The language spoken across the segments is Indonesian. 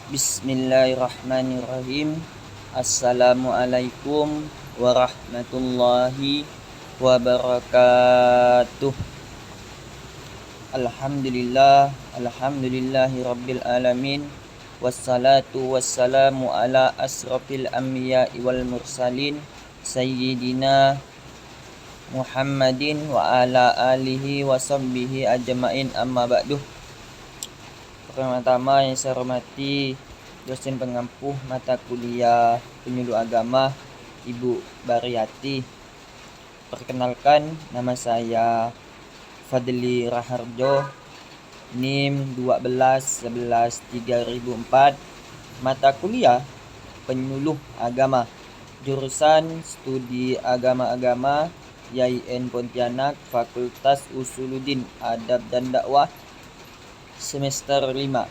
Bismillahirrahmanirrahim. Assalamualaikum warahmatullahi wabarakatuh. Alhamdulillahi rabbil alamin. Wassalatu wassalamu ala asrafil anbiya'i wal mursalin sayyidina Muhammadin wa ala alihi wa sahbihi ajma'in, amma ba'du. Pertama-tama yang saya hormati dosen pengampu mata kuliah penyuluh agama Ibu Bariyati. Perkenalkan, nama saya Fadli Raharjo, NIM 12113004, mata kuliah penyuluh agama, jurusan studi agama-agama YIN Pontianak, Fakultas Usuluddin Adab dan Dakwah, semester 5.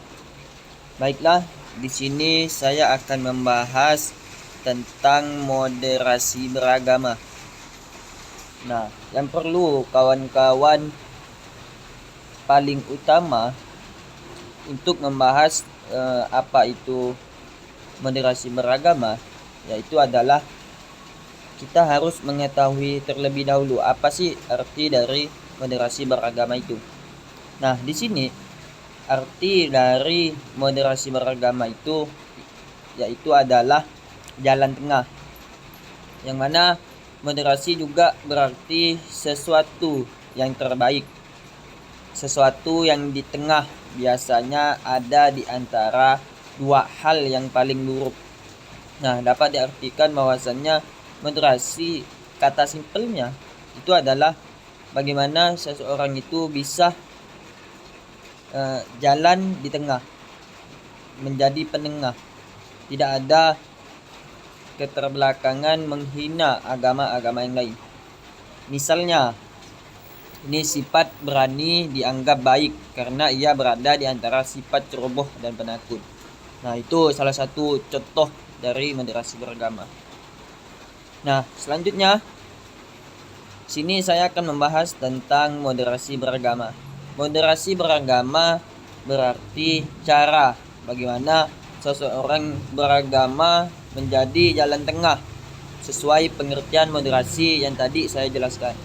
Baiklah, di sini saya akan membahas tentang moderasi beragama. Nah, yang perlu kawan-kawan paling utama untuk membahas apa itu moderasi beragama, yaitu adalah kita harus mengetahui terlebih dahulu apa sih arti dari moderasi beragama itu. Nah, di sini arti dari moderasi beragama itu yaitu adalah jalan tengah, yang mana moderasi juga berarti sesuatu yang terbaik, sesuatu yang di tengah, biasanya ada di antara dua hal yang paling buruk. Nah, dapat diartikan bahwasannya moderasi, kata simpelnya itu adalah bagaimana seseorang itu bisa jalan di tengah, menjadi penengah, tidak ada keterbelakangan menghina agama-agama yang lain. Misalnya, ini sifat berani dianggap baik karena ia berada di antara sifat ceroboh dan penakut. Nah, itu salah satu contoh dari moderasi beragama. Nah, selanjutnya sini saya akan membahas tentang moderasi beragama. Moderasi beragama berarti cara bagaimana seseorang beragama menjadi jalan tengah sesuai pengertian moderasi yang tadi saya jelaskan.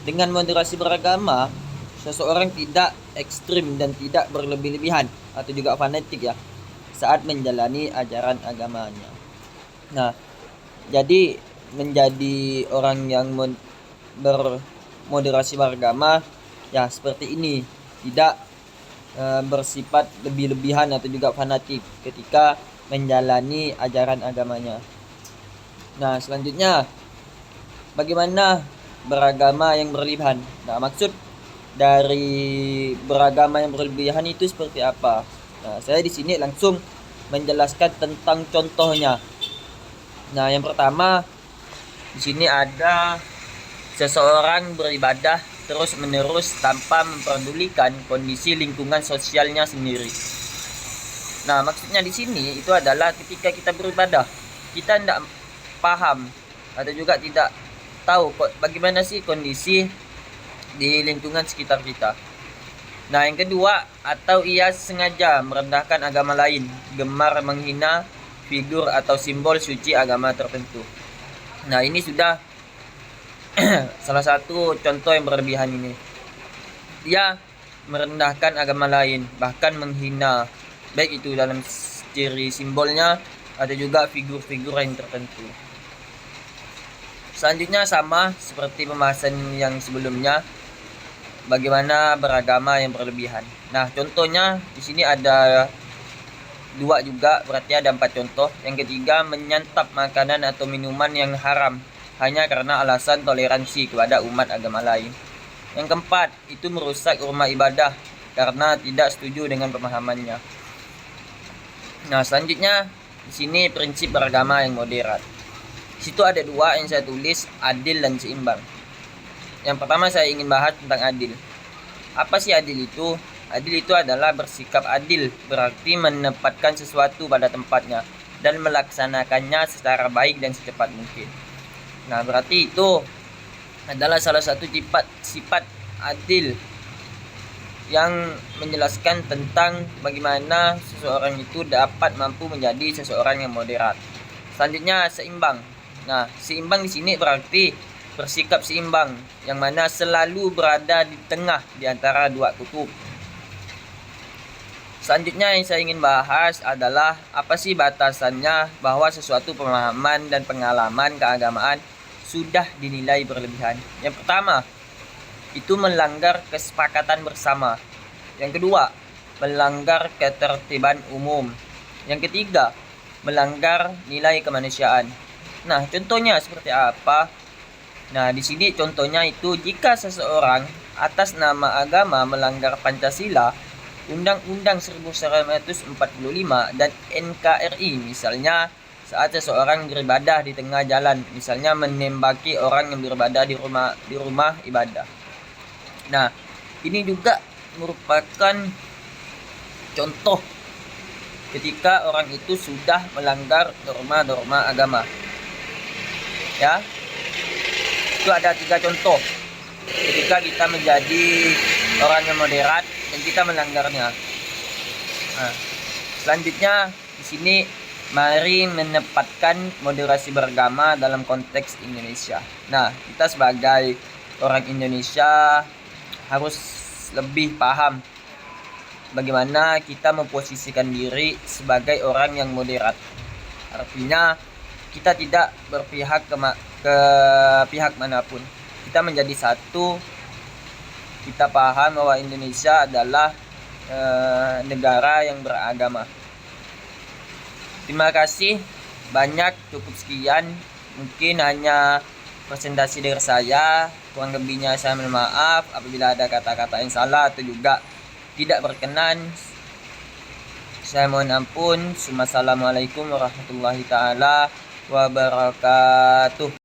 Dengan moderasi beragama, seseorang tidak ekstrim dan tidak berlebih-lebihan atau juga fanatik ya saat menjalani ajaran agamanya. Nah, jadi menjadi orang yang bermoderasi beragama ya seperti ini, tidak bersifat lebih-lebihan atau juga fanatik ketika menjalani ajaran agamanya. Nah, selanjutnya bagaimana beragama yang berlebihan. Nah, maksud dari beragama yang berlebihan itu seperti apa? Nah, saya di sini langsung menjelaskan tentang contohnya. Nah, yang pertama di sini ada seseorang beribadah terus-menerus tanpa memperdulikan kondisi lingkungan sosialnya sendiri. Nah, maksudnya di sini itu adalah ketika kita beribadah, kita tidak paham atau juga tidak tahu bagaimana sih kondisi di lingkungan sekitar kita. Nah, yang kedua, atau ia sengaja merendahkan agama lain, gemar menghina figur atau simbol suci agama tertentu. Nah, ini sudah salah satu contoh yang berlebihan ini. Dia merendahkan agama lain, bahkan menghina, baik itu dalam ciri simbolnya atau juga figur-figur yang tertentu. Selanjutnya sama seperti pembahasan yang sebelumnya, bagaimana beragama yang berlebihan. Nah, contohnya di sini ada dua juga, berarti ada 4 contoh. Yang ketiga, menyantap makanan atau minuman yang haram hanya karena alasan toleransi kepada umat agama lain. Yang keempat, itu merusak rumah ibadah karena tidak setuju dengan pemahamannya. Nah, selanjutnya di sini prinsip beragama yang moderat. Di situ ada dua yang saya tulis, adil dan seimbang. Yang pertama saya ingin bahas tentang adil. Apa sih adil itu? Adil itu adalah bersikap adil, berarti menempatkan sesuatu pada tempatnya dan melaksanakannya secara baik dan secepat mungkin. Nah, berarti itu adalah salah satu sifat adil yang menjelaskan tentang bagaimana seseorang itu dapat mampu menjadi seseorang yang moderat. Selanjutnya seimbang. Nah, seimbang di sini berarti bersikap seimbang, yang mana selalu berada di tengah di antara dua kutub. Selanjutnya yang saya ingin bahas adalah apa sih batasannya bahwa sesuatu pemahaman dan pengalaman keagamaan sudah dinilai berlebihan. Yang pertama, itu melanggar kesepakatan bersama. Yang kedua, melanggar ketertiban umum. Yang ketiga, melanggar nilai kemanusiaan. Nah, contohnya seperti apa? Nah, di sini contohnya itu jika seseorang atas nama agama melanggar Pancasila, Undang-Undang 1945 dan NKRI, misalnya saat seseorang beribadah di tengah jalan, misalnya menembaki orang yang beribadah di rumah ibadah. Nah, ini juga merupakan contoh ketika orang itu sudah melanggar norma-norma agama. Ya, itu ada 3 contoh ketika kita menjadi orang yang moderat dan kita melanggarnya. Nah, selanjutnya di sini mari menempatkan moderasi beragama dalam konteks Indonesia. Nah, kita sebagai orang Indonesia harus lebih paham bagaimana kita memposisikan diri sebagai orang yang moderat. Artinya kita tidak berpihak ke pihak manapun. Kita menjadi satu. Kita paham bahwa Indonesia adalah negara yang beragama. Terima kasih banyak, cukup sekian. Mungkin hanya presentasi dari saya, kurang lebihnya saya mohon maaf apabila ada kata-kata yang salah atau juga tidak berkenan. Saya mohon ampun. Wassalamualaikum warahmatullahi taala wabarakatuh.